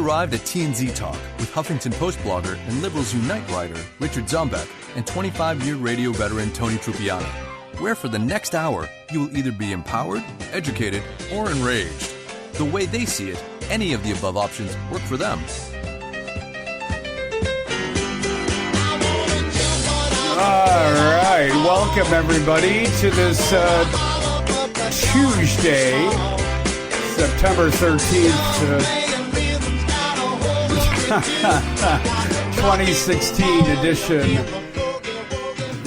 arrived at TNZ Talk with Huffington Post blogger and Liberals Unite writer Richard Zombeck and 25-year radio veteran Tony Trupiano, where for the next hour, you will either be empowered, educated, or enraged. The way they see it, any of the above options work for them. All right, welcome everybody to this Tuesday, September 13th, 2016 edition,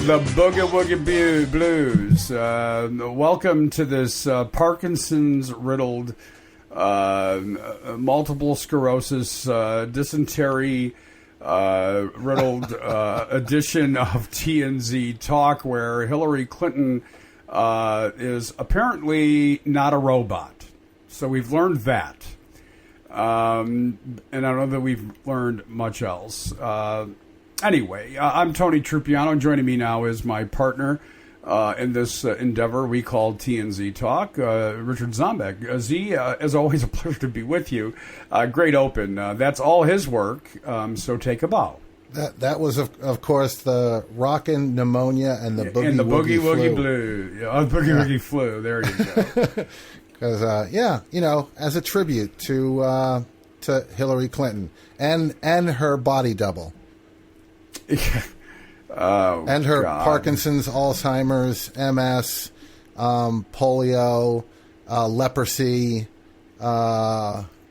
the Boogie Woogie Blues. Welcome to this Parkinson's-riddled, multiple sclerosis, dysentery, riddled edition of TNZ Talk, where Hillary Clinton is apparently not a robot. So we've learned that. And I don't know that we've learned much else. Anyway, I'm Tony Trupiano. Joining me now is my partner in this endeavor we call TNZ Talk, Richard Zombeck. Z, as always, a pleasure to be with you. Great open. That's all his work, so take a bow. That was, of course, the Rockin' Pneumonia and the Boogie Woogie Blue. Yeah, Boogie Woogie Flu. There you go. Because, as a tribute to Hillary Clinton and her body double. And her God. Parkinson's, Alzheimer's, MS, polio, leprosy,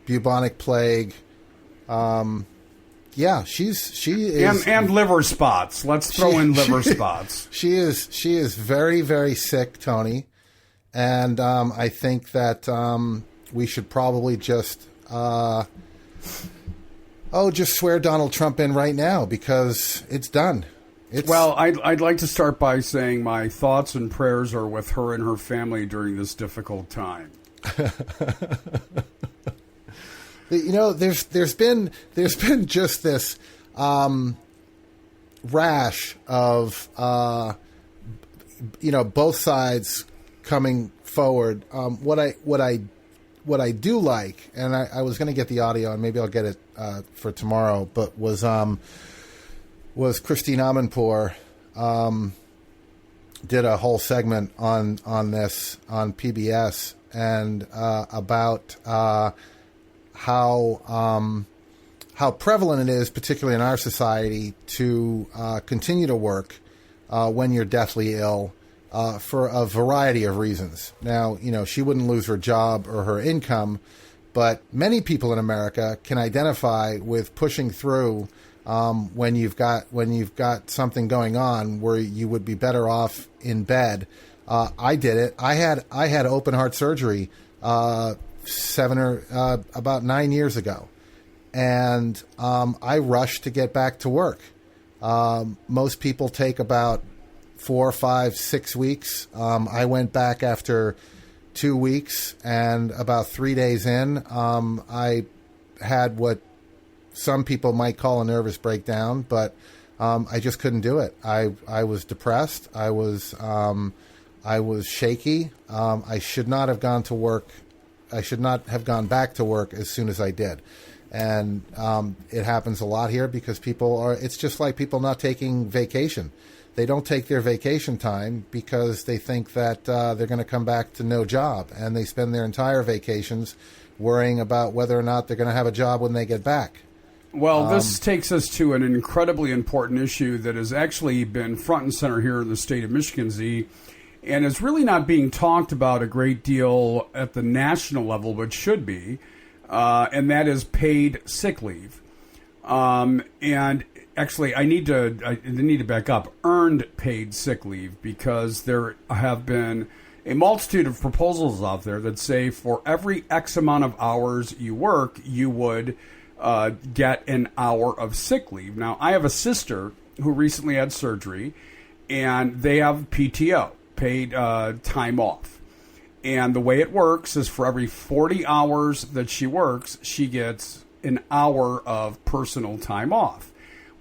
bubonic plague. She is and liver spots. Let's throw in liver spots. She is very, very sick, Tony. And I think that we should probably just swear Donald Trump in right now because it's done. Well, I'd like to start by saying my thoughts and prayers are with her and her family during this difficult time. There's been just this rash of both sides coming forward. What I do like, and I was going to get the audio, and maybe I'll get it for tomorrow, but was Christine Amanpour did a whole segment on this on PBS and about how prevalent it is, particularly in our society, to continue to work when you're deathly ill. For a variety of reasons. Now, she wouldn't lose her job or her income, but many people in America can identify with pushing through when you've got something going on where you would be better off in bed. I did it. I had open heart surgery about 9 years ago, and I rushed to get back to work. Most people take about 4, 5, 6 weeks. I went back after 2 weeks, and about 3 days in, I had what some people might call a nervous breakdown, but I just couldn't do it. I was depressed. I was shaky. I should not have gone to work. I should not have gone back to work as soon as I did. And it happens a lot here because it's just like people not taking vacation. They don't take their vacation time because they think that they're going to come back to no job, and they spend their entire vacations worrying about whether or not they're going to have a job when they get back. Well, this takes us to an incredibly important issue that has actually been front and center here in the state of Michigan, Z, and is really not being talked about a great deal at the national level, but should be, and that is paid sick leave. And actually, I need to back up. Earned paid sick leave, because there have been a multitude of proposals out there that say for every X amount of hours you work, you would get an hour of sick leave. Now, I have a sister who recently had surgery, and they have PTO, paid time off. And the way it works is for every 40 hours that she works, she gets an hour of personal time off.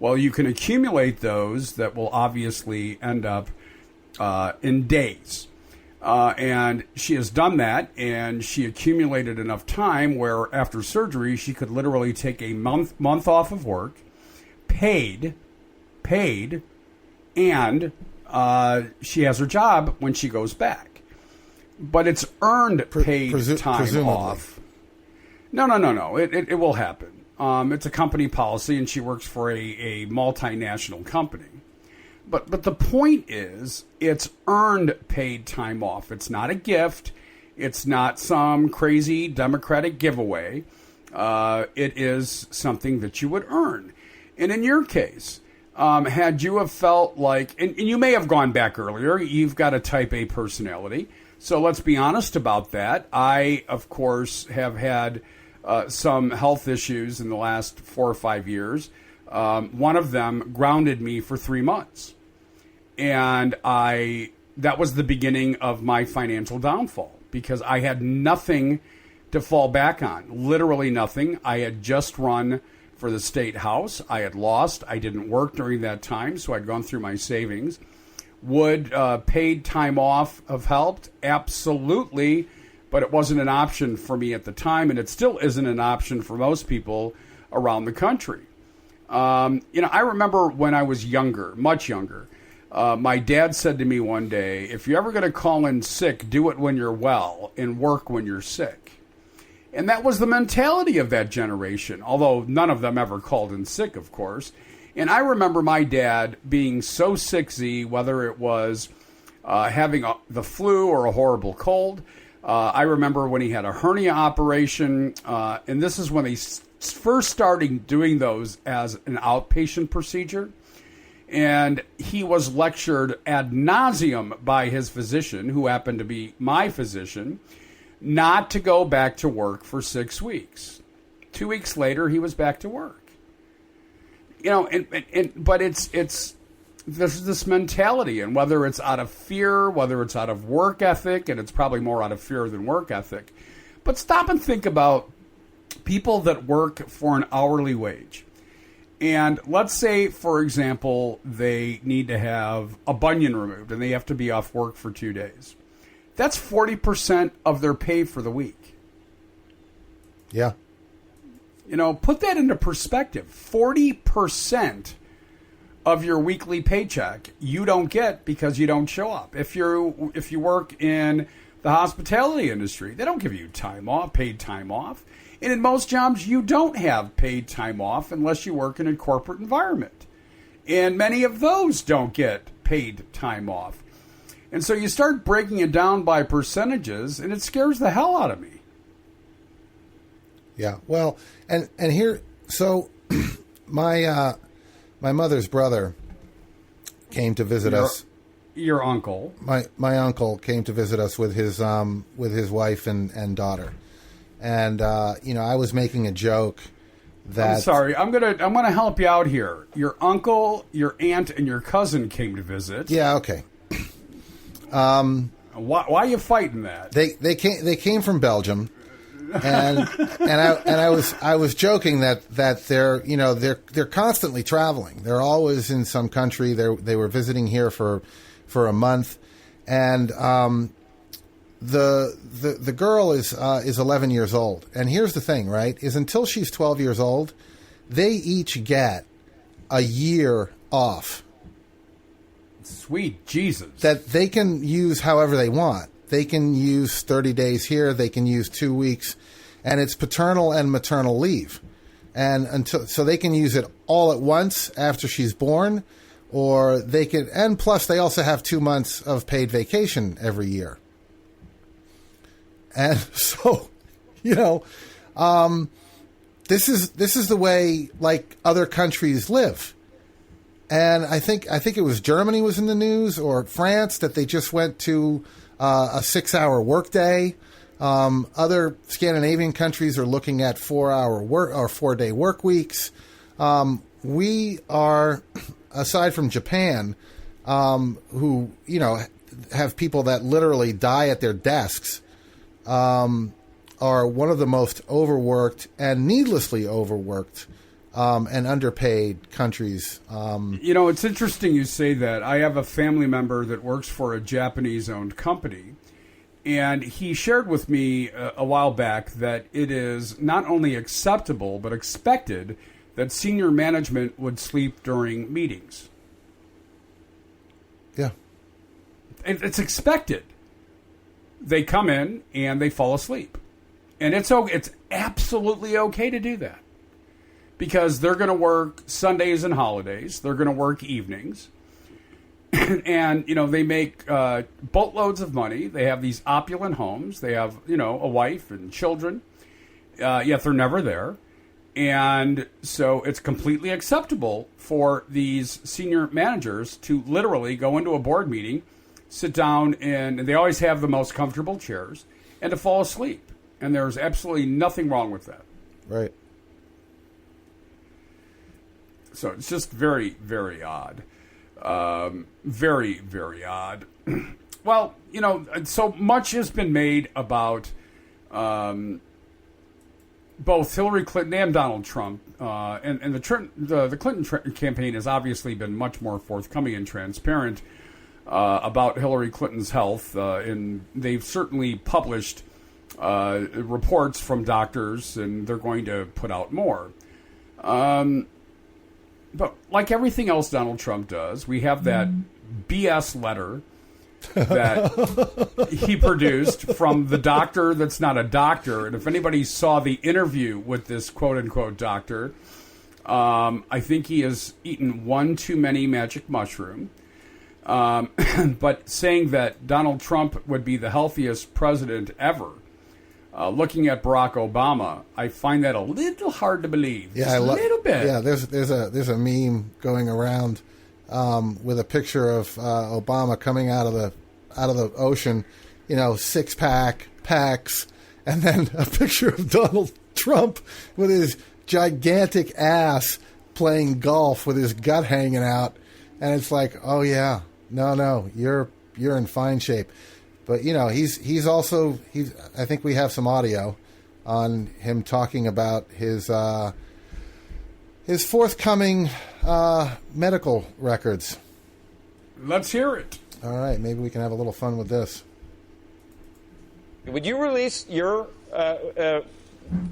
Well, you can accumulate those that will obviously end up in days. And she has done that, and she accumulated enough time where after surgery she could literally take a month off of work, paid, and she has her job when she goes back. But it's earned paid time presumably. off. No. It will happen. It's a company policy, and she works for a multinational company. But the point is, it's earned paid time off. It's not a gift. It's not some crazy Democratic giveaway. It is something that you would earn. And in your case, had you have felt like, and you may have gone back earlier, you've got a type A personality. So let's be honest about that. I, of course, have had some health issues in the last 4 or 5 years. One of them grounded me for 3 months. And that was the beginning of my financial downfall because I had nothing to fall back on. Literally nothing. I had just run for the state house. I had lost. I didn't work during that time, so I'd gone through my savings. Would paid time off have helped? Absolutely. But it wasn't an option for me at the time, and it still isn't an option for most people around the country. I remember when I was younger, much younger, my dad said to me one day, if you're ever going to call in sick, do it when you're well and work when you're sick. And that was the mentality of that generation, although none of them ever called in sick, of course. And I remember my dad being so sicksy, whether it was having the flu or a horrible cold. I remember when he had a hernia operation, and this is when they first started doing those as an outpatient procedure. And he was lectured ad nauseum by his physician, who happened to be my physician, not to go back to work for 6 weeks. 2 weeks later, he was back to work. But it's there's this mentality, and whether it's out of fear, whether it's out of work ethic, and it's probably more out of fear than work ethic. But stop and think about people that work for an hourly wage. And let's say, for example, they need to have a bunion removed and they have to be off work for 2 days. That's 40% of their pay for the week. Yeah. Put that into perspective. 40% of your weekly paycheck you don't get because you don't show up. If you work in the hospitality industry, they don't give you time off, paid time off. And in most jobs, you don't have paid time off unless you work in a corporate environment. And many of those don't get paid time off. And so you start breaking it down by percentages, and it scares the hell out of me. Yeah, well, and here, so my mother's brother came to visit us. Your uncle. My uncle came to visit us with his wife and daughter. And I was making a joke that I'm sorry. I'm gonna help you out here. Your uncle, your aunt, and your cousin came to visit. Yeah. Okay. Why are you fighting that? They came from Belgium, and I was joking that they're constantly traveling. They're always in some country. They were visiting here for a month, and the girl is 11 years old. And here's the thing, right? Is until she's 12 years old, they each get a year off. Sweet Jesus. That they can use however they want. They can use 30 days here. They can use 2 weeks. And it's paternal and maternal leave. And so they can use it all at once after she's born, or they can, and plus they also have 2 months of paid vacation every year. And so, this is the way like other countries live. And I think it was Germany was in the news, or France, that they just went to a 6-hour workday. Other Scandinavian countries are looking at 4-hour work or 4-day work weeks. We are, aside from Japan, who have people that literally die at their desks, are one of the most overworked and needlessly overworked and underpaid countries. It's interesting you say that. I have a family member that works for a Japanese-owned company, And he shared with me a while back that it is not only acceptable but expected that senior management would sleep during meetings. Yeah. It's expected. They come in and they fall asleep. And it's absolutely okay to do that. Because they're going to work Sundays and holidays. They're going to work evenings. And, they make boatloads of money. They have these opulent homes. They have, a wife and children. Yet they're never there. And so it's completely acceptable for these senior managers to literally go into a board meeting, sit down, and they always have the most comfortable chairs, and to fall asleep. And there's absolutely nothing wrong with that. Right. So it's just very, very odd. Very, very odd. Well, so much has been made about both Hillary Clinton and Donald Trump. And the Clinton campaign has obviously been much more forthcoming and transparent about Hillary Clinton's health. And they've certainly published reports from doctors, and they're going to put out more. But like everything else Donald Trump does, we have that BS letter that he produced from the doctor that's not a doctor. And if anybody saw the interview with this quote-unquote doctor, I think he has eaten one too many magic mushroom. But saying that Donald Trump would be the healthiest president ever, looking at Barack Obama, I find that a little hard to believe. Yeah, a little bit. Yeah, there's a meme going around with a picture of Obama coming out of the ocean, 6-pack packs, and then a picture of Donald Trump with his gigantic ass playing golf with his gut hanging out, and it's like, oh yeah, no, you're in fine shape. But he's also I think we have some audio on him talking about his forthcoming medical records. Let's hear it. All right, maybe we can have a little fun with this. Would you release your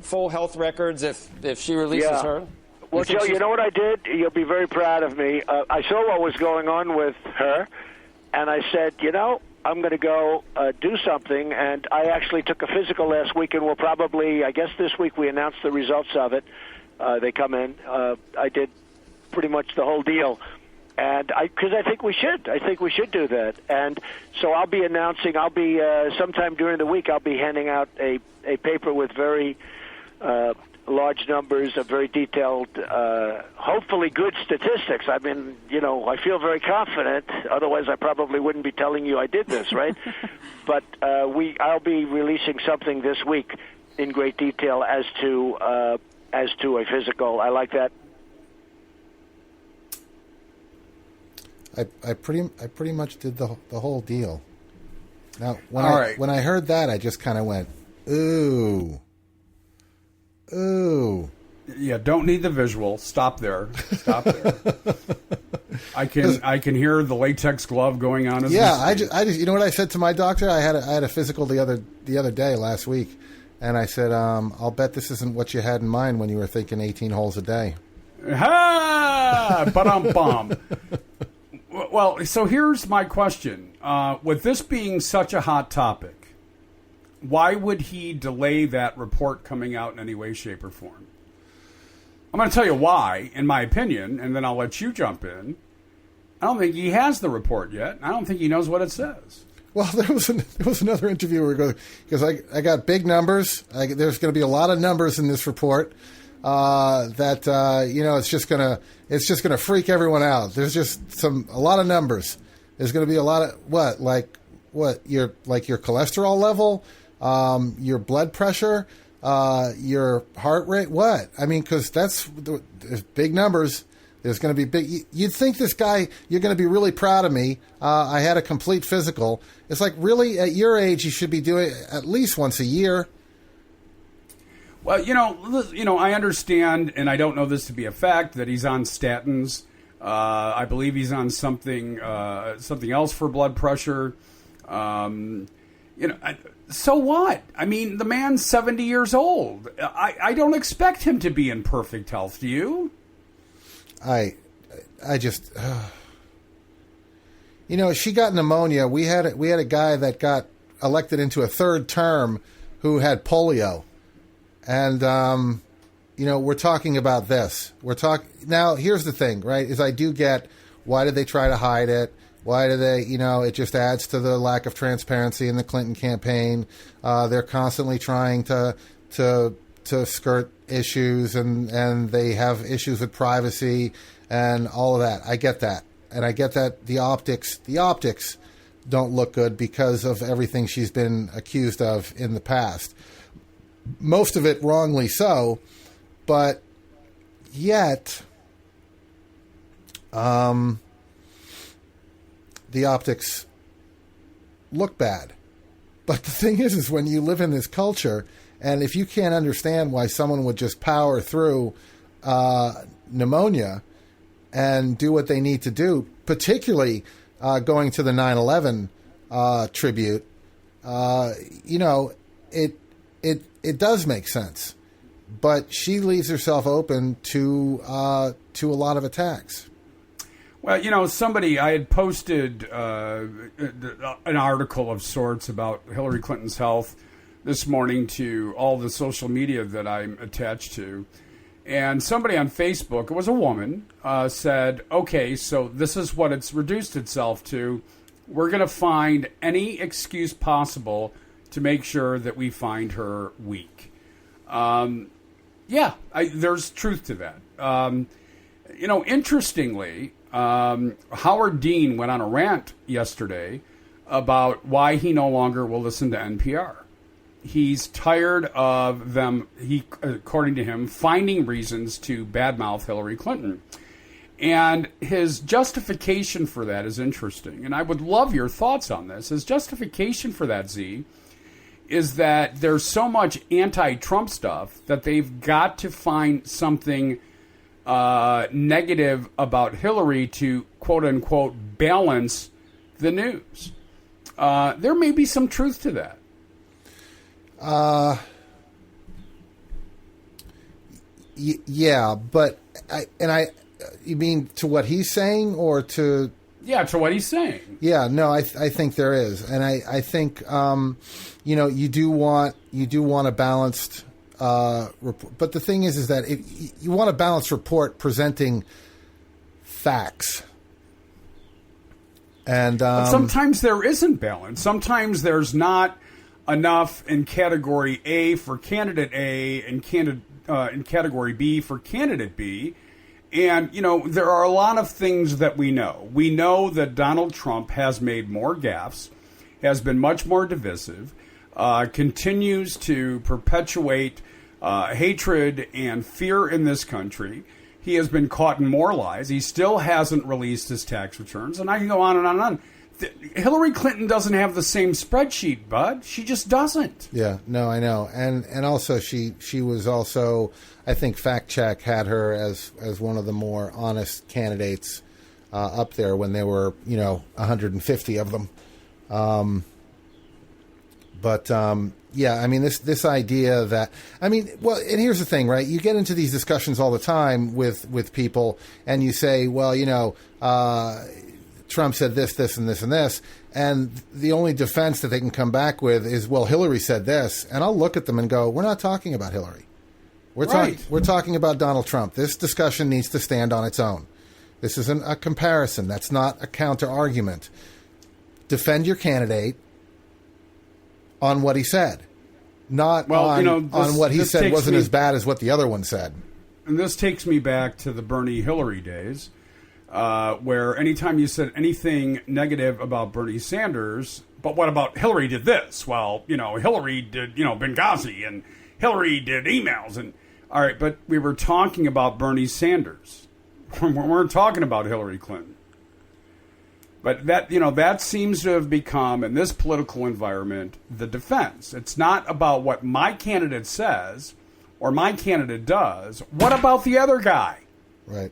full health records if she releases her? Well, Joe, you know what I did? You'll be very proud of me. I saw what was going on with her, and I said, I'm going to go do something, and I actually took a physical last week, and we'll probably, I guess this week we announced the results of it. They come in. I did pretty much the whole deal, and because I think we should. I think we should do that. And so I'll be announcing, sometime during the week, I'll be handing out a paper with very large numbers of very detailed, hopefully good statistics. I mean, I feel very confident. Otherwise, I probably wouldn't be telling you I did this, right? But I'll be releasing something this week in great detail as to a physical. I like that. I pretty much did the whole deal. Now, when I heard that, I just kind of went, ooh. Yeah, don't need the visual. Stop there. I can hear the latex glove going on. I just you know what I said to my doctor? I had a physical the other day last week, and I said, I'll bet this isn't what you had in mind when you were thinking 18 holes a day. Ha! Ba-dum-bum. Well, so here's my question. With this being such a hot topic, why would he delay that report coming out in any way, shape, or form? I'm going to tell you why, in my opinion, and then I'll let you jump in. I don't think he has the report yet. I don't think he knows what it says. Well, there was another interview where he goes, because I got big numbers. There's going to be a lot of numbers in this report that it's just gonna freak everyone out. There's just a lot of numbers. There's going to be a lot of your cholesterol level. Your blood pressure, your heart rate, what? I mean, because there's big numbers. There's going to be big. You'd think this guy, you're going to be really proud of me. I had a complete physical. It's like, really, at your age, you should be doing it at least once a year. Well, I understand, and I don't know this to be a fact, that he's on statins. I believe he's on something else for blood pressure. So what? I mean, the man's 70 years old. I don't expect him to be in perfect health. Do you? I just, she got pneumonia. We had a guy that got elected into a third term who had polio, and we're talking about this. Now. Here's the thing, right? Is I do get why did they try to hide it? Why do they, it just adds to the lack of transparency in the Clinton campaign. They're constantly trying to skirt issues, and they have issues with privacy and all of that. I get that. And I get that the optics don't look good because of everything she's been accused of in the past. Most of it wrongly so, but yet the optics look bad. But the thing is when you live in this culture, and if you can't understand why someone would just power through pneumonia and do what they need to do, particularly going to the 9/11 tribute, it does make sense. But she leaves herself open to a lot of attacks. Well, I had posted an article of sorts about Hillary Clinton's health this morning to all the social media that I'm attached to. And somebody on Facebook, it was a woman, said, okay, so this is what it's reduced itself to. We're going to find any excuse possible to make sure that we find her weak. There's truth to that. Interestingly, Howard Dean went on a rant yesterday about why he no longer will listen to NPR. He's tired of them, according to him, finding reasons to badmouth Hillary Clinton. And his justification for that is interesting. And I would love your thoughts on this. His justification for that, Z, is that there's so much anti-Trump stuff that they've got to find something negative about Hillary to, quote-unquote, balance the news. There may be some truth to that. Yeah, but you mean to what he's saying or to... Yeah, to what he's saying. Yeah, no, I think there is. And I think, you do want a balanced report. But the thing is that you want a balanced report presenting facts. And but sometimes there isn't balance. Sometimes there's not enough in category A for candidate A and in category B for candidate B. And, there are a lot of things that we know. We know that Donald Trump has made more gaffes, has been much more divisive, continues to perpetuate hatred and fear in this country. He has been caught in more lies. He still hasn't released his tax returns. And I can go on and on and on. Hillary Clinton doesn't have the same spreadsheet, bud. She just doesn't. Yeah, no, I know. And also she was also, I think Fact Check had her as one of the more honest candidates up there when there were, 150 of them. Yeah, I mean, this idea that, and here's the thing, right? You get into these discussions all the time with people and you say, well, Trump said this, this, and this, and this. And the only defense that they can come back with is, well, Hillary said this. And I'll look at them and go, we're not talking about Hillary. We're talking about Donald Trump. This discussion needs to stand on its own. This isn't a comparison. That's not a counter argument. Defend your candidate on what he said, not on what he said wasn't as bad as what the other one said. And this takes me back to the Bernie Hillary days, where anytime you said anything negative about Bernie Sanders, but what about Hillary did this? Well, Hillary did, Benghazi, and Hillary did emails. And all right, but we were talking about Bernie Sanders. We weren't talking about Hillary Clinton. But that seems to have become, in this political environment, the defense. It's not about what my candidate says or my candidate does. What about the other guy? Right.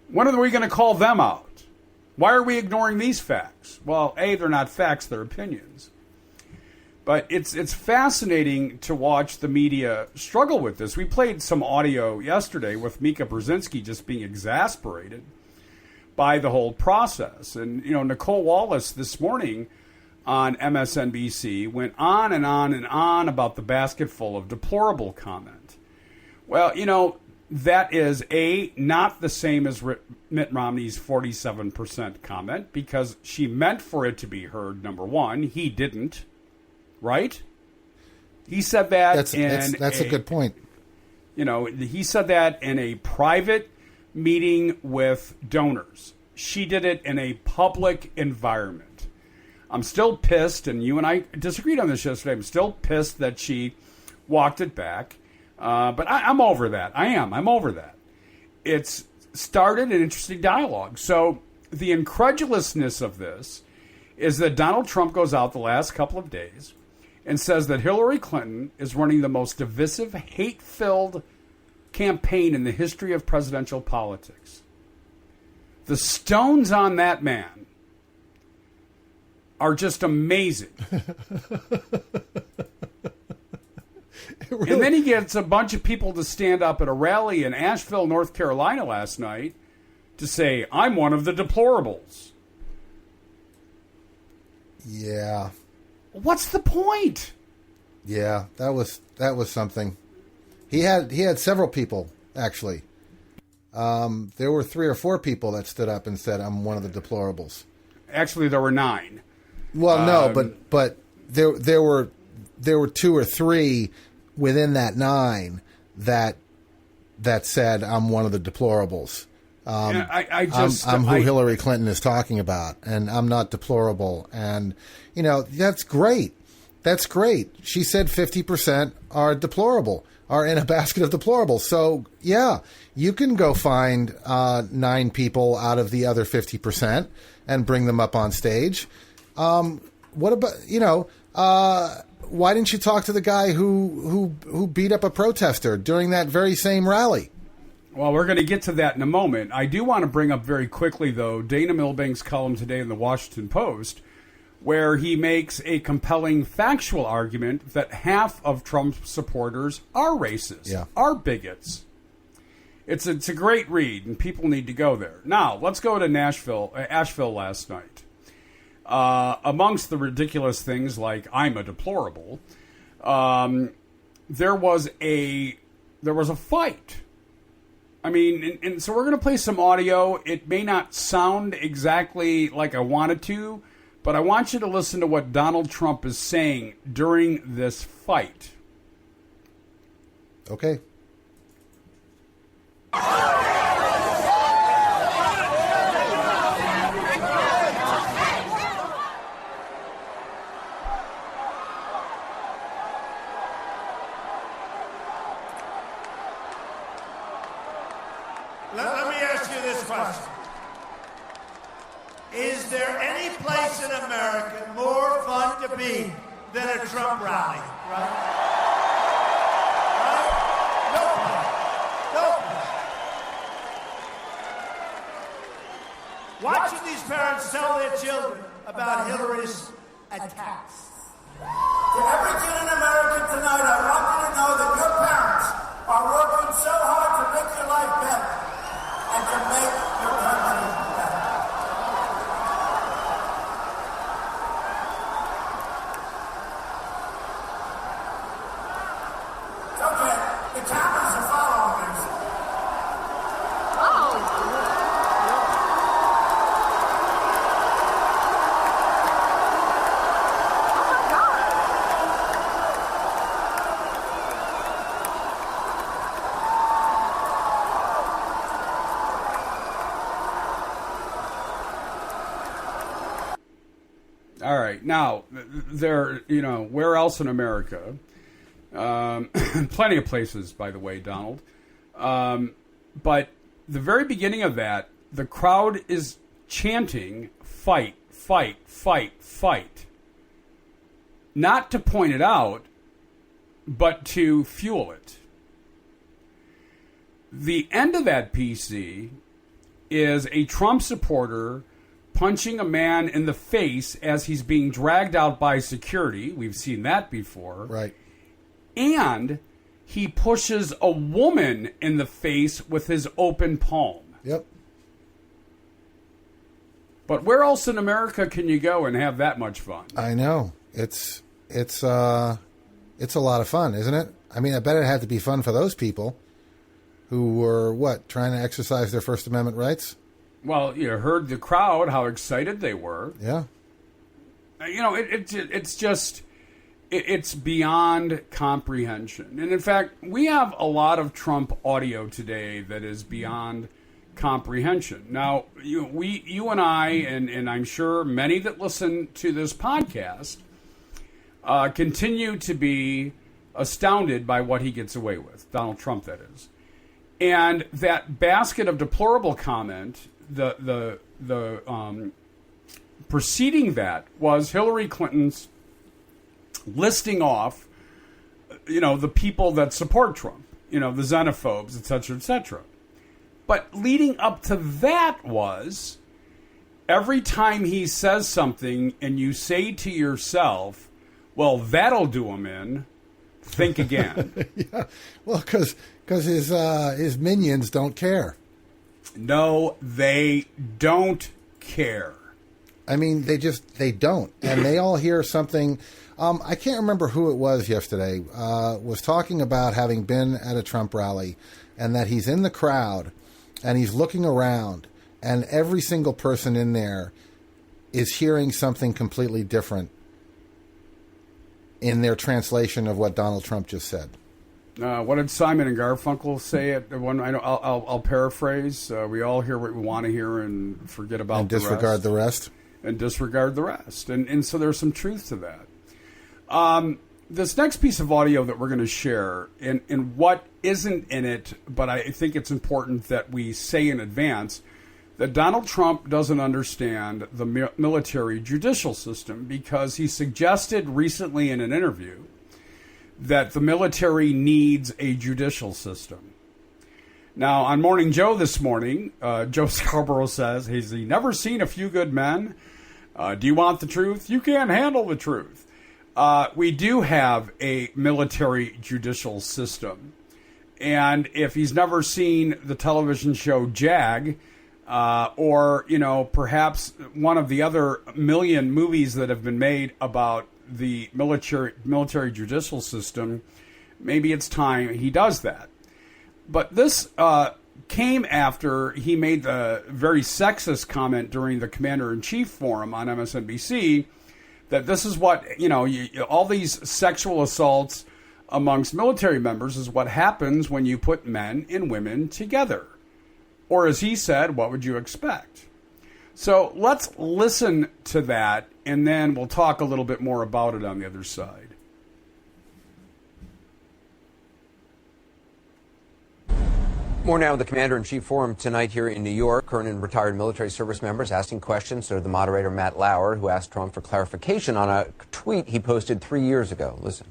When are we going to call them out? Why are we ignoring these facts? Well, A, they're not facts, they're opinions. But it's fascinating to watch the media struggle with this. We played some audio yesterday with Mika Brzezinski just being exasperated by the whole process. And, Nicole Wallace this morning on MSNBC went on and on and on about the basket full of deplorable comment. Well, that is, not the same as Mitt Romney's 47% comment, because she meant for it to be heard, number one. He didn't. Right? He said that. That's a good point. He said that in a private meeting with donors. She did it in a public environment. I'm still pissed, and you and I disagreed on this yesterday. I'm still pissed that she walked it back. But I'm over that. I'm over that. It's started an interesting dialogue. So the incredulousness of this is that Donald Trump goes out the last couple of days and says that Hillary Clinton is running the most divisive, hate-filled campaign in the history of presidential politics. The stones on that man are just amazing. Really? And then he gets a bunch of people to stand up at a rally in Asheville, North Carolina last night to say, I'm one of the deplorables. Yeah. What's the point? Yeah, that was something. He had several people, actually. There were 3 or 4 people that stood up and said, I'm one of the deplorables. Actually, there were 9. Well, no, but there were 2 or 3 within that 9 that said, I'm one of the deplorables. I'm who Hillary Clinton is talking about, and I'm not deplorable. And, that's great. That's great. She said 50% are deplorable, are in a basket of deplorables. So, yeah, you can go find 9 people out of the other 50% and bring them up on stage. What about, why didn't you talk to the guy who beat up a protester during that very same rally? Well, we're going to get to that in a moment. I do want to bring up very quickly, though, Dana Milbank's column today in the Washington Post, where he makes a compelling factual argument that half of Trump's supporters are racist, are bigots. It's a great read, and people need to go there. Now, let's go to Asheville last night. Amongst the ridiculous things like I'm a deplorable, there was a fight. I mean, and so we're going to play some audio. It may not sound exactly like I wanted to, but I want you to listen to what Donald Trump is saying during this fight. Okay. Let me ask you this question. Is there any place in America more fun to be than a Trump rally? Right? No place. No place. Watching these parents tell their children about Hillary's attacks. To every kid in America tonight, I want you to know that your parents are working so hard to make your life better and to make your country better. It's okay. The cameras are following us. All right. Now, where else in America? Plenty of places, by the way, Donald. But the very beginning of that, the crowd is chanting, fight, fight, fight, fight. Not to point it out, but to fuel it. The end of that PC is a Trump supporter punching a man in the face as he's being dragged out by security. We've seen that before. Right. And he pushes a woman in the face with his open palm. Yep. But where else in America can you go and have that much fun? I know. It's a lot of fun, isn't it? I mean, I bet it had to be fun for those people who were, trying to exercise their First Amendment rights? Well, you heard the crowd, how excited they were. Yeah. It's beyond comprehension. And in fact, we have a lot of Trump audio today that is beyond comprehension. Now, you and I, and I'm sure many that listen to this podcast, continue to be astounded by what he gets away with, Donald Trump, that is. And that basket of deplorable comment, the preceding that was Hillary Clinton's listing off, the people that support Trump, the xenophobes, et cetera, et cetera. But leading up to that was every time he says something and you say to yourself, well, that'll do him in, think again. Yeah. Well, because his minions don't care. No, they don't care. I mean, they don't. And they all hear something. I can't remember who it was yesterday, was talking about having been at a Trump rally and that he's in the crowd and he's looking around and every single person in there is hearing something completely different in their translation of what Donald Trump just said. What did Simon and Garfunkel say? I'll paraphrase. We all hear what we want to hear and forget about and disregard the rest. And disregard the rest. And so there's some truth to that. This next piece of audio that we're going to share, and what isn't in it, but I think it's important that we say in advance, that Donald Trump doesn't understand the military judicial system because he suggested recently in an interview that the military needs a judicial system. Now, on Morning Joe this morning, Joe Scarborough says, has he never seen A Few Good Men? Do you want the truth? You can't handle the truth. We do have a military judicial system. And if he's never seen the television show Jag, or, perhaps one of the other million movies that have been made about the military judicial system, maybe it's time he does that. But this came after he made the very sexist comment during the Commander-in-Chief forum on MSNBC that this is what, all these sexual assaults amongst military members is what happens when you put men and women together. Or as he said, what would you expect? So let's listen to that, and then we'll talk a little bit more about it on the other side. More now with the Commander-in-Chief Forum tonight here in New York. Current and retired military service members asking questions to the moderator, Matt Lauer, who asked Trump for clarification on a tweet he posted 3 years ago. Listen.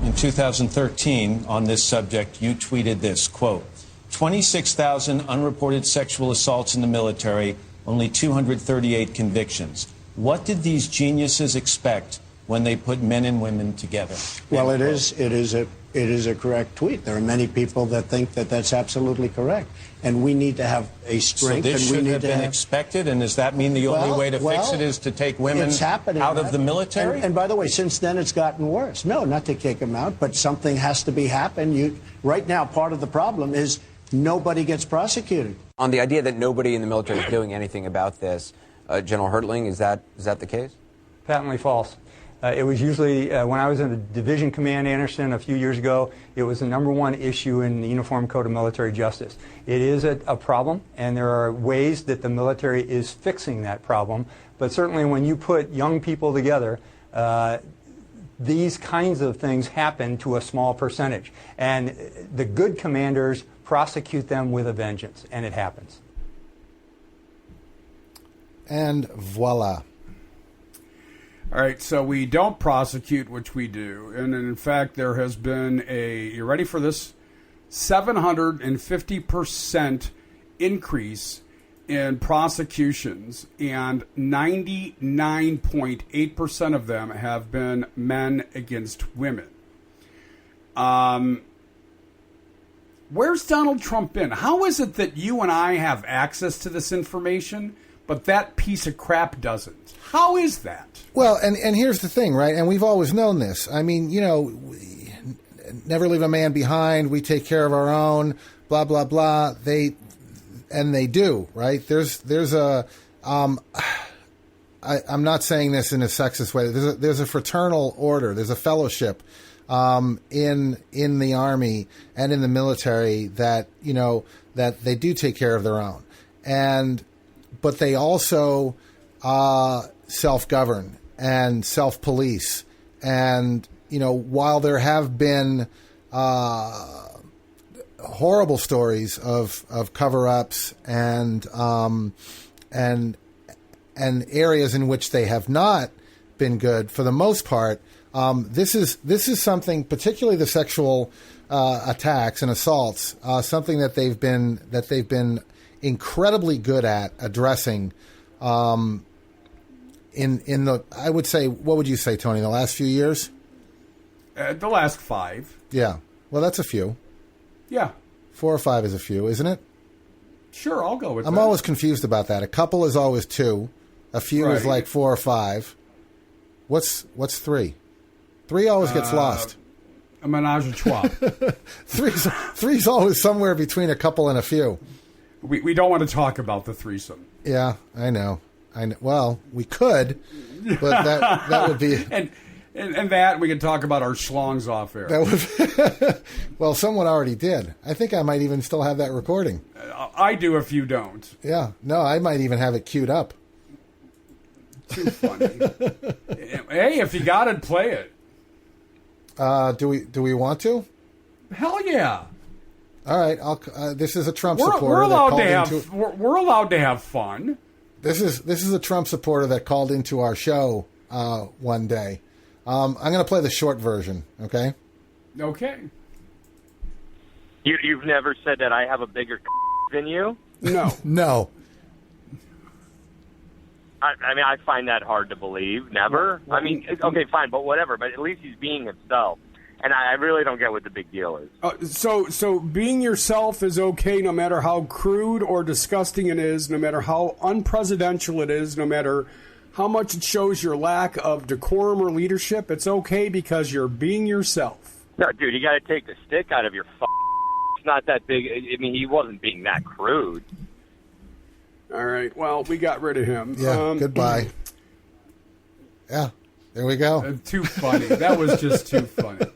In 2013, on this subject, you tweeted this, quote, 26,000 unreported sexual assaults in the military, only 238 convictions. What did these geniuses expect when they put men and women together? Well, it is a correct tweet. There are many people that think that that's absolutely correct, and we need to have a strength. So this and we should need have to been expected, and does that mean the only way to fix it is to take women out of the military? And by the way, since then it's gotten worse. No, not to kick them out, but something has to be happened. Right now, part of the problem is nobody gets prosecuted. On the idea that nobody in the military is doing anything about this, General Hertling, is that the case? Patently false. It was usually, when I was in the Division Command Anderson a few years ago, it was the #1 issue in the Uniform Code of Military Justice. It is a problem, and there are ways that the military is fixing that problem. But certainly when you put young people together, these kinds of things happen to a small percentage. And the good commanders prosecute them with a vengeance, and it happens. And voila. All right, so we don't prosecute, which we do. And in fact, there has been you ready for this? 750% increase in prosecutions, and 99.8% of them have been men against women. Where's Donald Trump been? How is it that you and I have access to this information, but that piece of crap doesn't? How is that? Well, and here's the thing, right? And we've always known this. I mean, we never leave a man behind. We take care of our own, blah, blah, blah. They do, right? There's a, I'm not saying this in a sexist way. There's a fraternal order. There's a fellowship in the Army and in the military that that they do take care of their own, but they also self-govern and self-police. And while there have been horrible stories of cover-ups and areas in which they have not been good, for the most part. This is something, particularly the sexual attacks and assaults, something that they've been incredibly good at addressing. In the, I would say, what would you say, Tony? The last few years? The last 5. Yeah. Well, that's a few. Yeah. 4 or 5 is a few, isn't it? Sure, I'll go with that. I'm always confused about that. A couple is always 2. A few is like 4 or 5. What's 3? 3 always gets lost. A menage a trois. Three's always somewhere between a couple and a few. We don't want to talk about the threesome. Yeah, I know. Well, we could, but that would be... And that, we could talk about our schlongs off air. That would, well, someone already did. I think I might even still have that recording. I do if you don't. Yeah. No, I might even have it queued up. Too funny. Hey, if you got it, play it. Do we want to? Hell yeah! All right. This is a Trump supporter. We're allowed to have fun. This is a Trump supporter that called into our show one day. I'm going to play the short version. Okay. Okay. You've never said that I have a bigger than you? No. No. I mean, I find that hard to believe. Never. I mean, okay, fine, but whatever. But at least he's being himself, and I really don't get what the big deal is. So being yourself is okay, no matter how crude or disgusting it is, no matter how unpresidential it is, no matter how much it shows your lack of decorum or leadership. It's okay because you're being yourself. No, dude, you got to take the stick out of your. It's not that big. I mean, he wasn't being that crude. All right. Well, we got rid of him. Yeah. Goodbye. Yeah. There we go. Too funny. That was just too funny.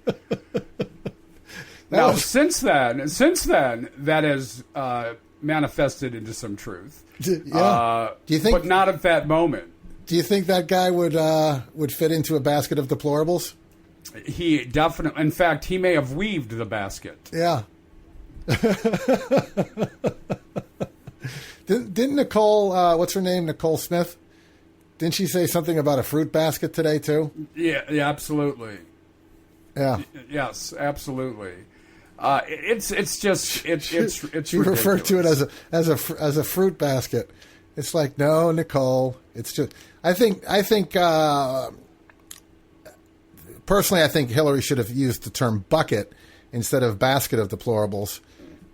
Since then, that has manifested into some truth. Yeah. Do you think? But not at that moment. Do you think that guy would fit into a basket of deplorables? He definitely. In fact, he may have weaved the basket. Yeah. Didn't Nicole, what's her name, Nicole Smith? Didn't she say something about a fruit basket today too? Yeah, absolutely. Yeah. Yes, absolutely. It's she referred to it as a fruit basket. It's like, no, Nicole. It's just I think personally I think Hillary should have used the term bucket instead of basket of deplorables.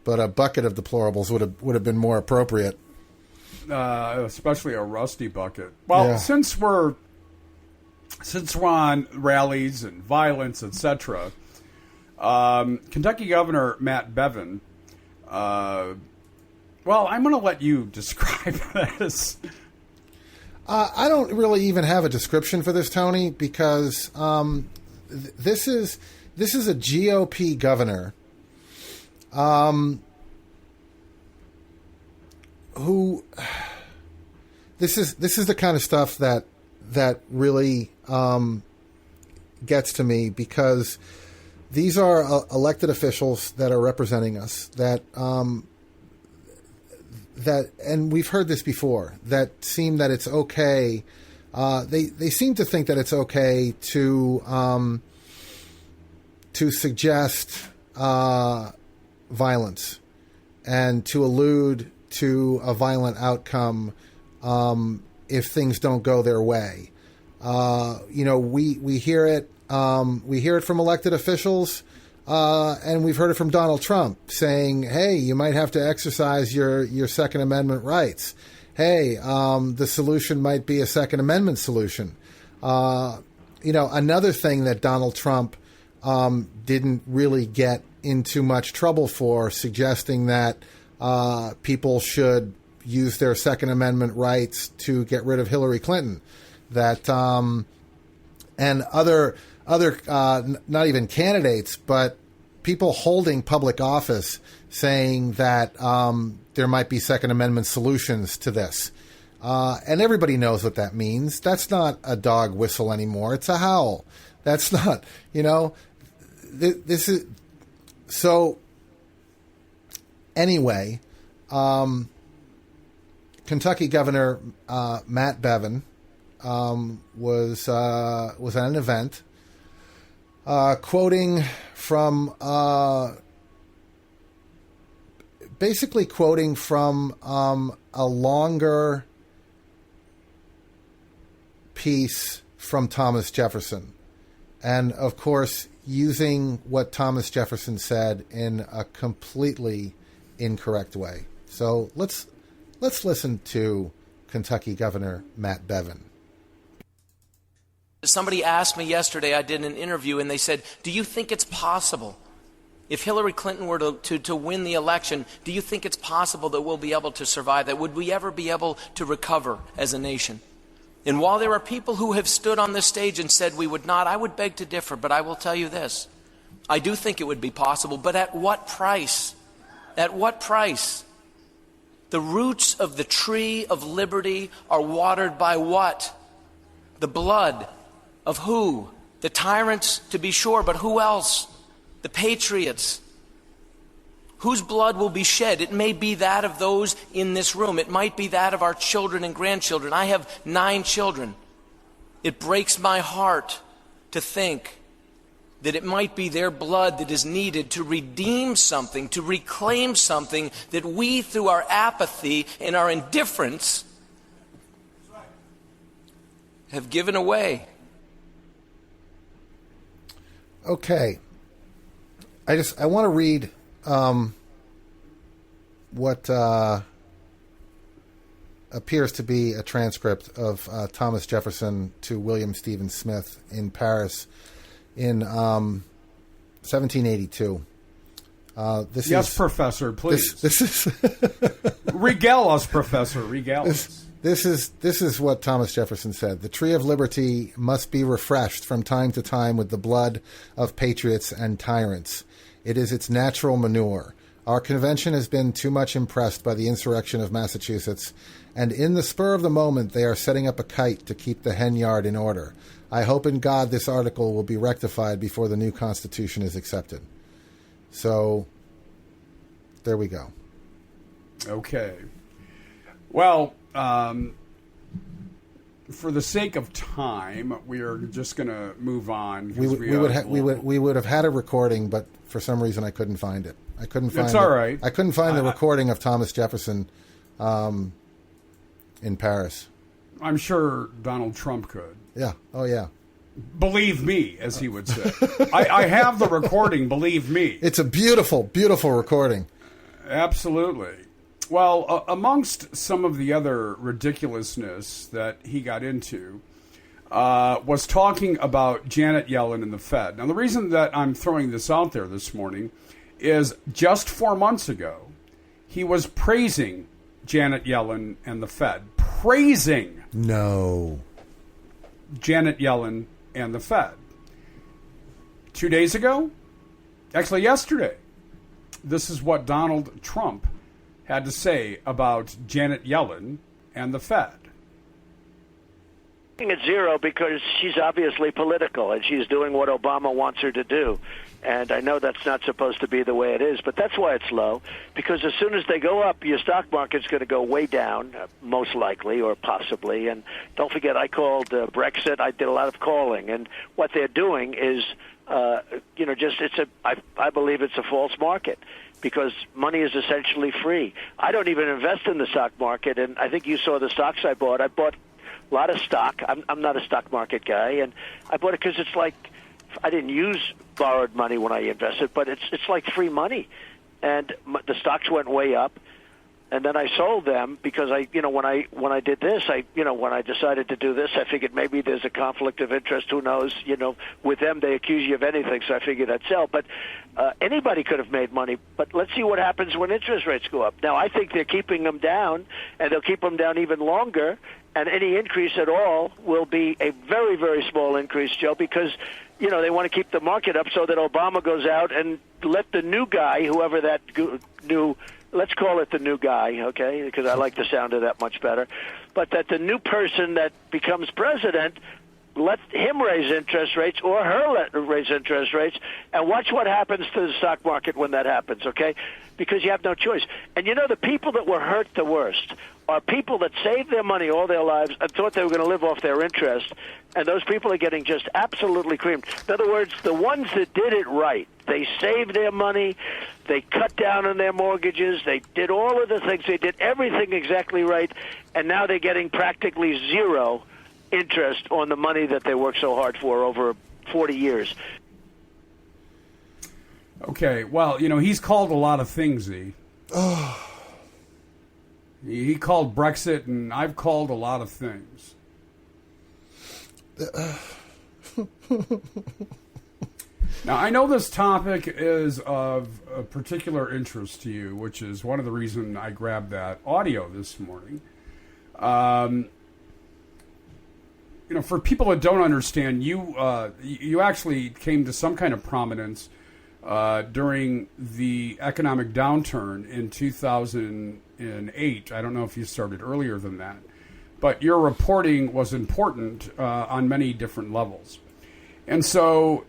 But a bucket of deplorables would have been more appropriate. Especially a rusty bucket. Well, yeah. since we're on rallies and violence, etc., Kentucky Governor Matt Bevin. Well, I'm going to let you describe this. I don't really even have a description for this, Tony, because this is a GOP governor. Who this is the kind of stuff that really gets to me, because these are elected officials that are representing us that and we've heard this before, that seem that it's okay. They seem to think that it's okay to suggest violence and to allude to a violent outcome if things don't go their way. We hear it. We hear it from elected officials, and we've heard it from Donald Trump saying, "Hey, you might have to exercise your Second Amendment rights. Hey, the solution might be a Second Amendment solution." Another thing that Donald Trump didn't really get into much trouble for, suggesting that people should use their Second Amendment rights to get rid of Hillary Clinton, that and other not even candidates, but people holding public office saying that there might be Second Amendment solutions to this. And everybody knows what that means. That's not a dog whistle anymore. It's a howl. That's not, this is... So, anyway, Kentucky Governor Matt Bevin was at an event quoting from a longer piece from Thomas Jefferson, and of course using what Thomas Jefferson said in a completely incorrect way. So let's listen to Kentucky Governor Matt Bevin. Somebody asked me yesterday, I did an interview, and they said, do you think it's possible, if Hillary Clinton were to win the election, do you think it's possible that we'll be able to survive that? Would we ever be able to recover as a nation? And while there are people who have stood on this stage and said we would not, I would beg to differ, but I will tell you this. I do think it would be possible, but at what price? At what price? The roots of the tree of liberty are watered by what? The blood of who? The tyrants, to be sure, but who else? The patriots. Whose blood will be shed? It may be that of those in this room. It might be that of our children and grandchildren. I have 9 children. It breaks my heart to think that it might be their blood that is needed to redeem something, to reclaim something that we, through our apathy and our indifference, have given away. Okay. I want to read what appears to be a transcript of Thomas Jefferson to William Stephen Smith in Paris in 1782. Professor, please. This is regale us, Professor. Regale us. This is what Thomas Jefferson said. The tree of liberty must be refreshed from time to time with the blood of patriots and tyrants. It is its natural manure. Our convention has been too much impressed by the insurrection of Massachusetts, and in the spur of the moment they are setting up a kite to keep the hen yard in order. I hope in God this article will be rectified before the new Constitution is accepted. So, there we go. Okay. Well, for the sake of time, we are just going to move on. We would have had a recording, but for some reason I couldn't find it. I couldn't find. It's all right. I couldn't find the recording of Thomas Jefferson in Paris. I'm sure Donald Trump could. Yeah. Oh, yeah. Believe me, as he would say. I have the recording. Believe me. It's a beautiful, beautiful recording. Absolutely. Well, amongst some of the other ridiculousness that he got into was talking about Janet Yellen and the Fed. Now, the reason that I'm throwing this out there this morning is just 4 months ago, he was praising Janet Yellen and the Fed. Praising. No. Janet Yellen and the Fed. 2 days ago, actually yesterday, this is what Donald Trump had to say about Janet Yellen and the Fed. At zero because she's obviously political and she's doing what Obama wants her to do. And I know that's not supposed to be the way it is, but that's why it's low, because as soon as they go up, your stock market's going to go way down, most likely or possibly. And don't forget, I called Brexit. I did a lot of calling. And what they're doing is, I believe it's a false market. because money is essentially free. I don't even invest in the stock market, and I think you saw the stocks I bought. I bought a lot of stock. I'm not a stock market guy, and I bought it because it's like I didn't use borrowed money when I invested, but it's like free money. And the stocks went way up. And then I sold them because when I did this, when I decided to do this, I figured maybe there's a conflict of interest. Who knows? With them, they accuse you of anything, so I figured I'd sell. But anybody could have made money. But let's see what happens when interest rates go up. Now, I think they're keeping them down, and they'll keep them down even longer. And any increase at all will be a very, very small increase, Joe, because they want to keep the market up so that Obama goes out and let the new guy, whoever that new. Let's call it the new guy, okay, because I like the sound of that much better. But that the new person that becomes president, let him raise interest rates or her raise interest rates, and watch what happens to the stock market when that happens, okay? Because you have no choice. And the people that were hurt the worst are people that saved their money all their lives and thought they were going to live off their interest, and those people are getting just absolutely creamed. In other words, the ones that did it right, they saved their money, they cut down on their mortgages, they did all of the things, they did everything exactly right, and now they're getting practically zero interest on the money that they worked so hard for over 40 years. Okay, well, he's called a lot of things, E. He called Brexit, and I've called a lot of things. Now, I know this topic is of a particular interest to you, which is one of the reasons I grabbed that audio this morning. For people that don't understand, you actually came to some kind of prominence during the economic downturn in 2008. I don't know if you started earlier than that, but your reporting was important on many different levels. And so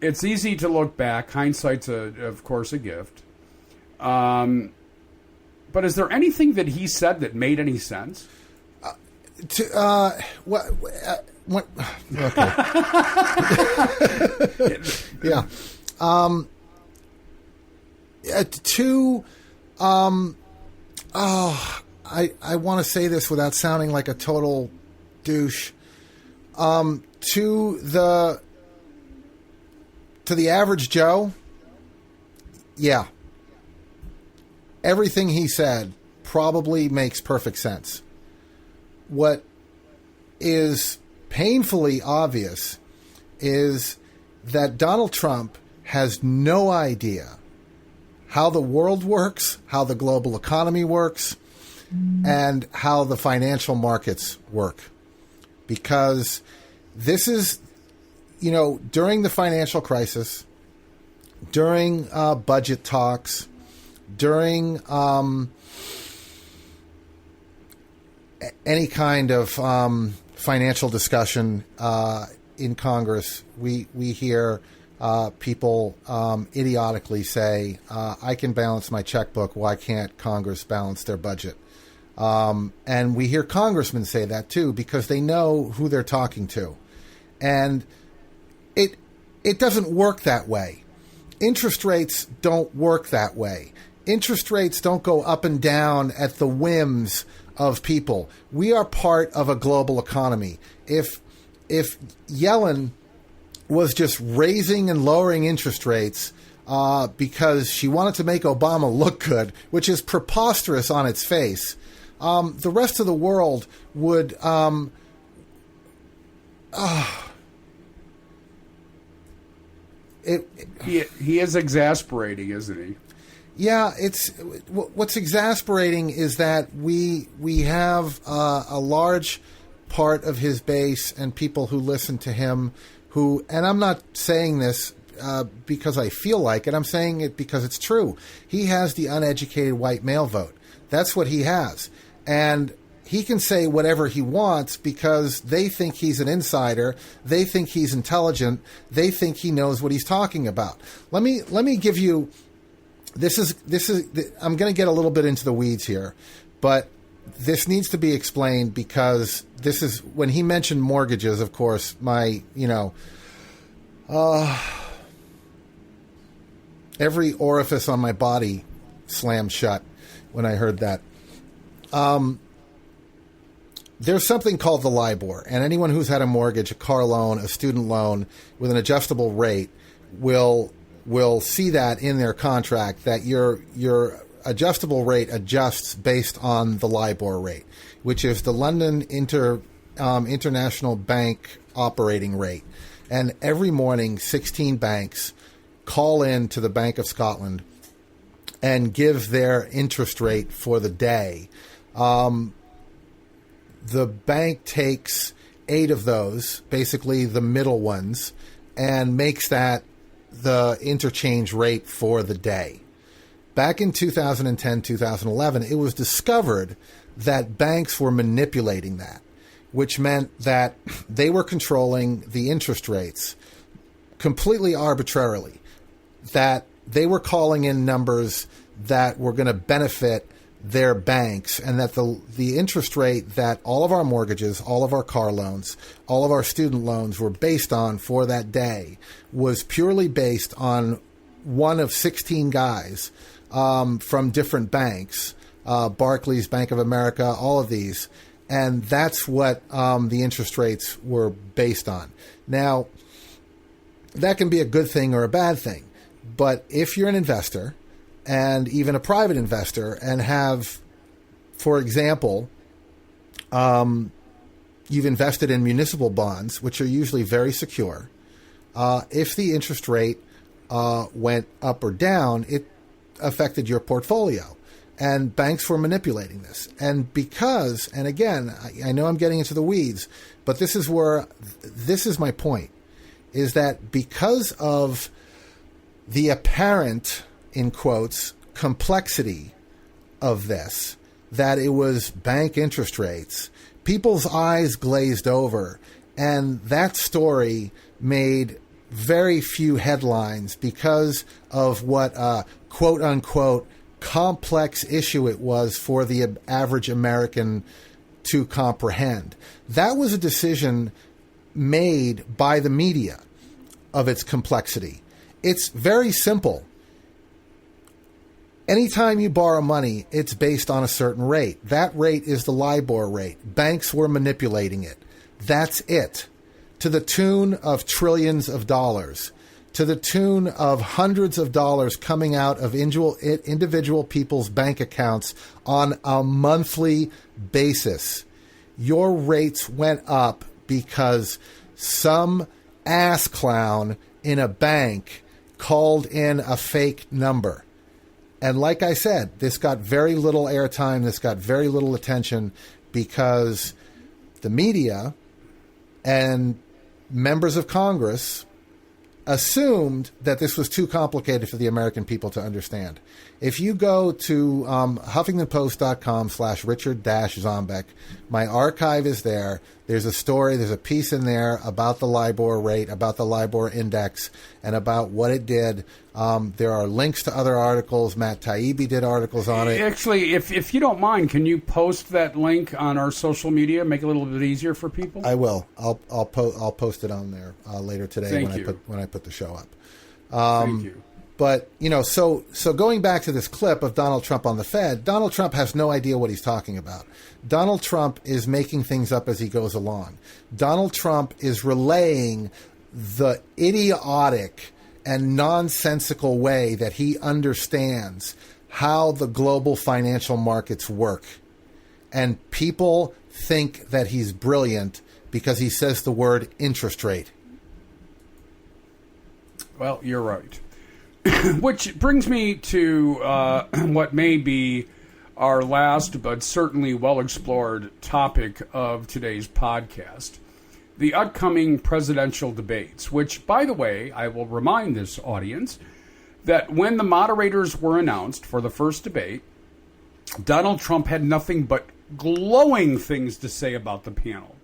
it's easy to look back. Hindsight's, of course, a gift. But is there anything that he said that made any sense? What? Okay. Yeah. I want to say this without sounding like a total douche. To the average Joe, yeah. Everything he said probably makes perfect sense. What is painfully obvious is that Donald Trump has no idea how the world works, how the global economy works, and how the financial markets work. Because this is, during the financial crisis, during budget talks, during any kind of financial discussion in Congress, we hear people idiotically say, I can balance my checkbook, why can't Congress balance their budget? And we hear congressmen say that too, because they know who they're talking to. And it doesn't work that way. Interest rates don't work that way. Interest rates don't go up and down at the whims of people. We are part of a global economy. If Yellen was just raising and lowering interest rates because she wanted to make Obama look good, which is preposterous on its face, the rest of the world would... He is exasperating, isn't he? Yeah, what's exasperating is that we have a large part of his base and people who listen to him who, and I'm not saying this because I feel like it, I'm saying it because it's true. He has the uneducated white male vote. That's what he has. And he can say whatever he wants because they think he's an insider. They think he's intelligent. They think he knows what he's talking about. Let me give you... This is. I'm going to get a little bit into the weeds here, but this needs to be explained because this is when he mentioned mortgages. Of course, every orifice on my body slammed shut when I heard that. There's something called the LIBOR, and anyone who's had a mortgage, a car loan, a student loan with an adjustable rate will see that in their contract, that your adjustable rate adjusts based on the LIBOR rate, which is the London International Bank operating rate. And every morning, 16 banks call in to the Bank of Scotland and give their interest rate for the day. The bank takes 8 of those, basically the middle ones, and makes that the interchange rate for the day. Back in 2010, 2011, it was discovered that banks were manipulating that, which meant that they were controlling the interest rates completely arbitrarily, that they were calling in numbers that were going to benefit their banks, and that the interest rate that all of our mortgages, all of our car loans, all of our student loans were based on for that day was purely based on one of 16 guys from different banks, Barclays, Bank of America, all of these. And that's what the interest rates were based on. Now, that can be a good thing or a bad thing. But if you're an investor, and even a private investor, and have, for example, you've invested in municipal bonds, which are usually very secure, if the interest rate went up or down, it affected your portfolio. And banks were manipulating this. And because, and again, I know I'm getting into the weeds, but this is my point, is that because of the apparent, in quotes, complexity of this, that it was bank interest rates, people's eyes glazed over, and that story made very few headlines because of what quote-unquote complex issue it was for the average American to comprehend. That was a decision made by the media of its complexity. It's very simple. Anytime you borrow money, it's based on a certain rate. That rate is the LIBOR rate. Banks were manipulating it. That's it. To the tune of trillions of dollars. To the tune of hundreds of dollars coming out of individual people's bank accounts on a monthly basis. Your rates went up because some ass clown in a bank called in a fake number. And like I said, this got very little airtime, this got very little attention because the media and members of Congress assumed that this was too complicated for the American people to understand. If you go to HuffingtonPost.com/Richard-Zombeck, my archive is there. There's a story, there's a piece in there about the LIBOR rate, about the LIBOR index, and about what it did. There are links to other articles. Matt Taibbi did articles on it. Actually, if you don't mind, can you post that link on our social media, make it a little bit easier for people? I will. I'll post it on there later today when I put the show up. Thank you. But, so going back to this clip of Donald Trump on the Fed, Donald Trump has no idea what he's talking about. Donald Trump is making things up as he goes along. Donald Trump is relaying the idiotic and nonsensical way that he understands how the global financial markets work. And people think that he's brilliant because he says the word interest rate. Well, you're right. Which brings me to what may be our last but certainly well-explored topic of today's podcast, the upcoming presidential debates, which, by the way, I will remind this audience that when the moderators were announced for the first debate, Donald Trump had nothing but glowing things to say about the panel.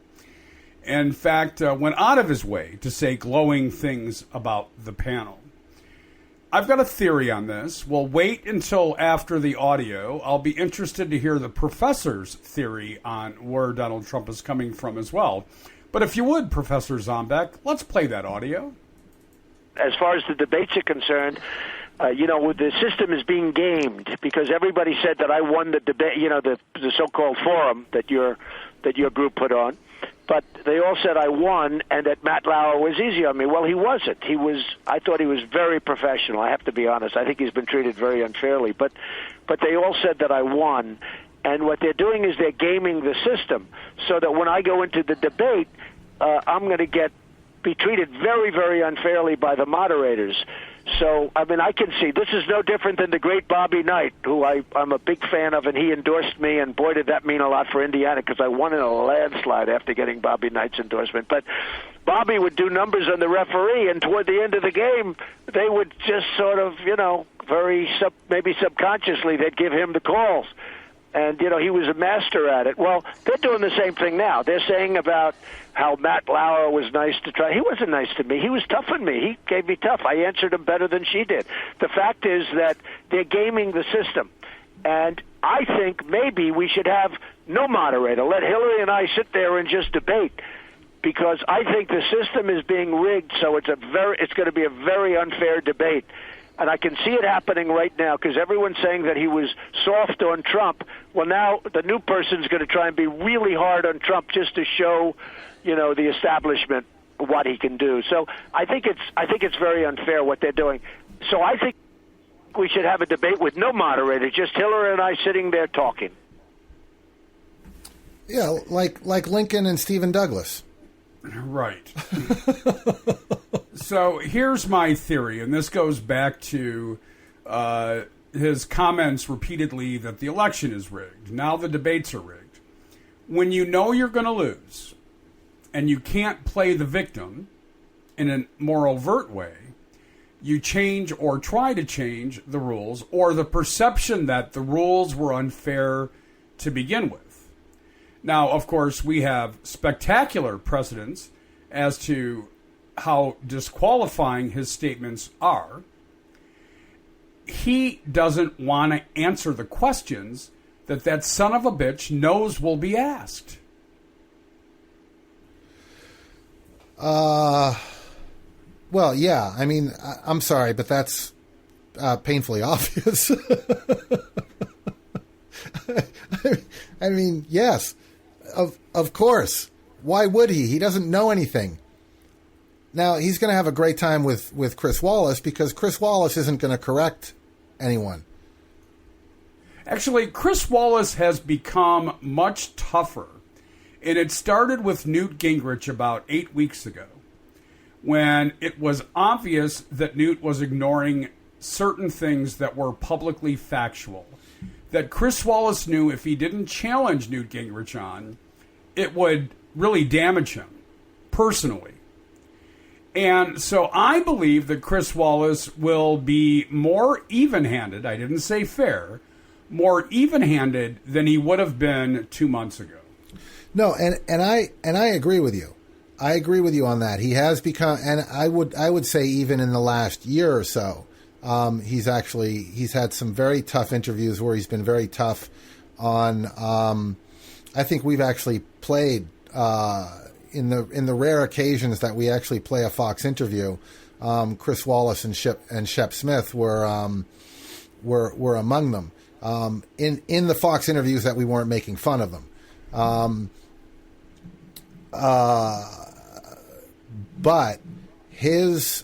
In fact, went out of his way to say glowing things about the panel. I've got a theory on this. We'll wait until after the audio. I'll be interested to hear the professor's theory on where Donald Trump is coming from as well. But if you would, Professor Zombeck, let's play that audio. As far as the debates are concerned, the system is being gamed because everybody said that I won the debate, the so-called forum that your group put on. But they all said I won and that Matt Lauer was easy on me. Well, he wasn't. I thought he was very professional. I have to be honest. I think he's been treated very unfairly. But they all said that I won. And what they're doing is they're gaming the system so that when I go into the debate, I'm going to be treated very, very unfairly by the moderators. So, I mean, I can see this is no different than the great Bobby Knight, who I'm a big fan of, and he endorsed me, and boy, did that mean a lot for Indiana because I won in a landslide after getting Bobby Knight's endorsement. But Bobby would do numbers on the referee, and toward the end of the game, they would just sort of, maybe subconsciously, they'd give him the calls. And, he was a master at it. Well, they're doing the same thing now. They're saying about how Matt Lauer was nice to try. He wasn't nice to me. He was tough on me. He gave me tough. I answered him better than she did. The fact is that they're gaming the system. And I think maybe we should have no moderator. Let Hillary and I sit there and just debate. Because I think the system is being rigged, so it's going to be a very unfair debate. And I can see it happening right now because everyone's saying that he was soft on Trump. Well, now the new person's going to try and be really hard on Trump just to show, the establishment what he can do. So I think it's very unfair what they're doing. So I think we should have a debate with no moderator, just Hillary and I sitting there talking. Yeah, like Lincoln and Stephen Douglas. Right. So here's my theory, and this goes back to his comments repeatedly that the election is rigged. Now the debates are rigged. When you know you're going to lose, and you can't play the victim in a more overt way, you change or try to change the rules or the perception that the rules were unfair to begin with. Now, of course, we have spectacular precedents as to how disqualifying his statements are. He doesn't want to answer the questions that son of a bitch knows will be asked. Well, yeah. I mean, I'm sorry, but that's painfully obvious. I mean, yes, of course. Why would he? He doesn't know anything. Now, he's going to have a great time with Chris Wallace because Chris Wallace isn't going to correct anyone. Actually, Chris Wallace has become much tougher. And it started with Newt Gingrich about 8 weeks ago, when it was obvious that Newt was ignoring certain things that were publicly factual, that Chris Wallace knew if he didn't challenge Newt Gingrich on, it would really damage him personally. And so I believe that Chris Wallace will be more even-handed, I didn't say fair, more even-handed than he would have been 2 months ago. No, and I agree with you. I agree with you on that. He has become, and I would say even in the last year or so, he's had some very tough interviews where he's been very tough on. I think we've actually played in the rare occasions that we actually play a Fox interview. Chris Wallace and Shep Smith were among them. In the Fox interviews that we weren't making fun of them. But his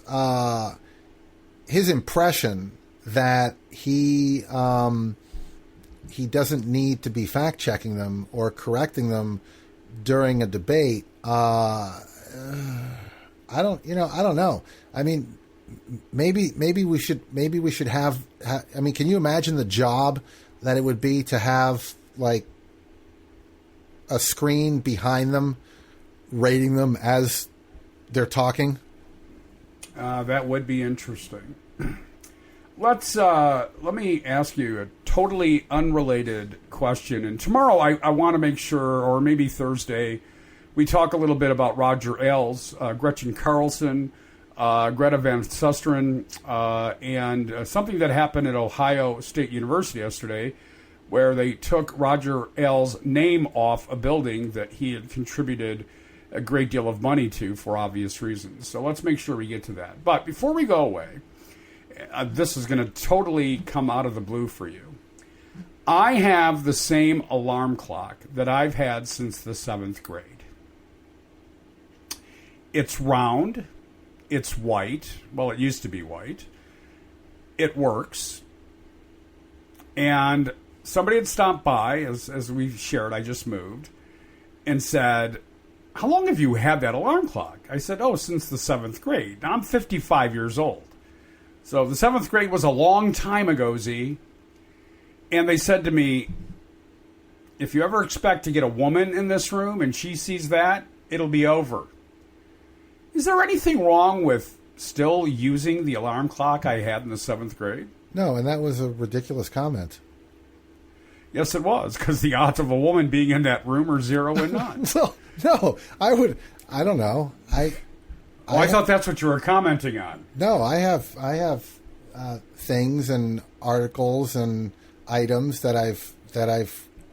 impression that he doesn't need to be fact checking them or correcting them during a debate. I don't know. I mean, maybe we should have. I mean, can you imagine the job that it would be to have like a screen behind them, rating them as they're talking? That would be interesting. Let me ask you a totally unrelated question. And tomorrow I want to make sure, or maybe Thursday, we talk a little bit about Roger Ailes, Gretchen Carlson, Greta Van Susteren, and something that happened at Ohio State University yesterday, where they took Roger Ailes' name off a building that he had contributed a great deal of money to for obvious reasons. So let's make sure we get to that. But before we go away, this is going to totally come out of the blue for you. I have the same alarm clock that I've had since the 7th grade. It's round. It's white. Well, it used to be white. It works. And somebody had stopped by, as we shared, I just moved, and said, how long have you had that alarm clock? I said, since the 7th grade. Now, I'm 55 years old. So the 7th grade was a long time ago, Z. And they said to me, if you ever expect to get a woman in this room and she sees that, it'll be over. Is there anything wrong with still using the alarm clock I had in the 7th grade? No, and that was a ridiculous comment. Yes, it was, because the odds of a woman being in that room are 0 and none. No, I don't know. I thought that's what you were commenting on. No, I have things and articles and items that I've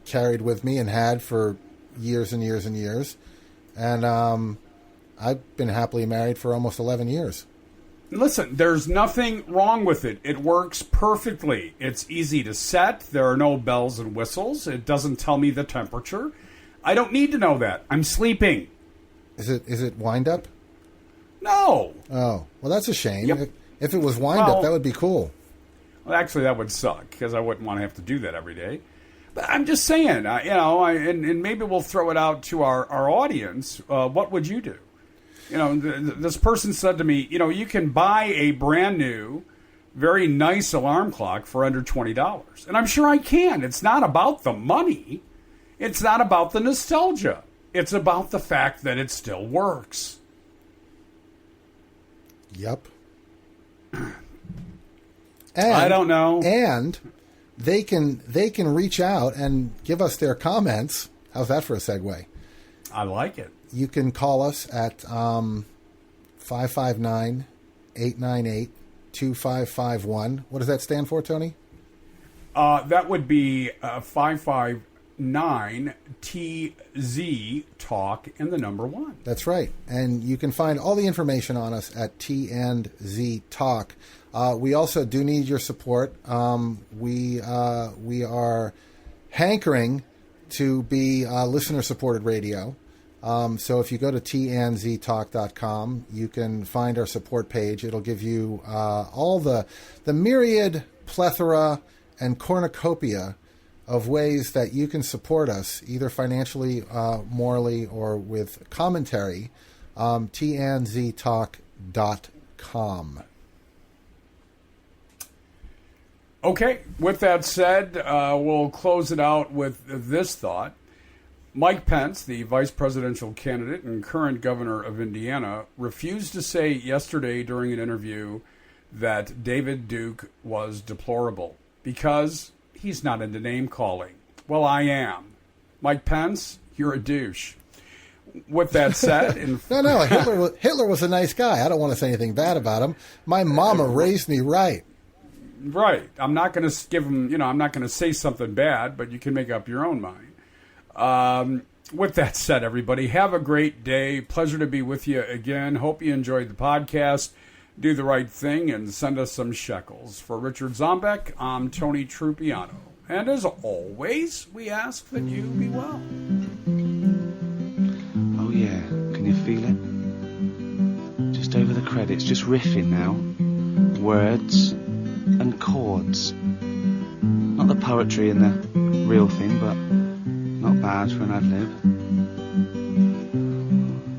carried with me and had for years and years and years. And I've been happily married for almost 11 years. Listen, there's nothing wrong with it. It works perfectly. It's easy to set. There are no bells and whistles. It doesn't tell me the temperature. I don't need to know that. I'm sleeping. Is it wind up? No. Oh, well, that's a shame. Yep. If it was wind up, that would be cool. Well, actually, that would suck because I wouldn't want to have to do that every day. But I'm just saying, and maybe we'll throw it out to our audience. What would you do? This person said to me, you can buy a brand new, very nice alarm clock for under $20. And I'm sure I can. It's not about the money. It's not about the nostalgia. It's about the fact that it still works. Yep. I don't know. And they can reach out and give us their comments. How's that for a segue? I like it. You can call us at 559-898-2551. What does that stand for, Tony? That would be 559-TZ Talk and the number 1. That's right. And you can find all the information on us at T&Z Talk. We also do need your support. We are hankering to be listener-supported radio. So if you go to tnztalk.com, you can find our support page. It'll give you all the myriad plethora and cornucopia of ways that you can support us, either financially, morally, or with commentary. tnztalk.com. Okay, with that said, we'll close it out with this thought. Mike Pence, the vice presidential candidate and current governor of Indiana, refused to say yesterday during an interview that David Duke was deplorable because he's not into name calling. Well, I am. Mike Pence, you're a douche. With that said... No, Hitler was a nice guy. I don't want to say anything bad about him. My mama raised me right. Right. I'm not going to give him, I'm not going to say something bad, but you can make up your own mind. With that said, everybody, have a great day. Pleasure to be with you again. Hope you enjoyed the podcast. Do the right thing and send us some shekels. For Richard Zombeck, I'm Tony Trupiano. And as always, we ask that you be well. Oh yeah, can you feel it? Just over the credits, just riffing now. Words and chords. Not the poetry and the real thing, but not bad for an ad-lib.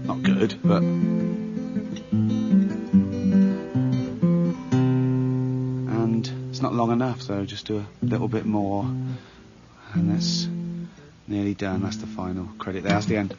Not good, but... And it's not long enough, so just do a little bit more. And that's nearly done. That's the final credit there. That's the end.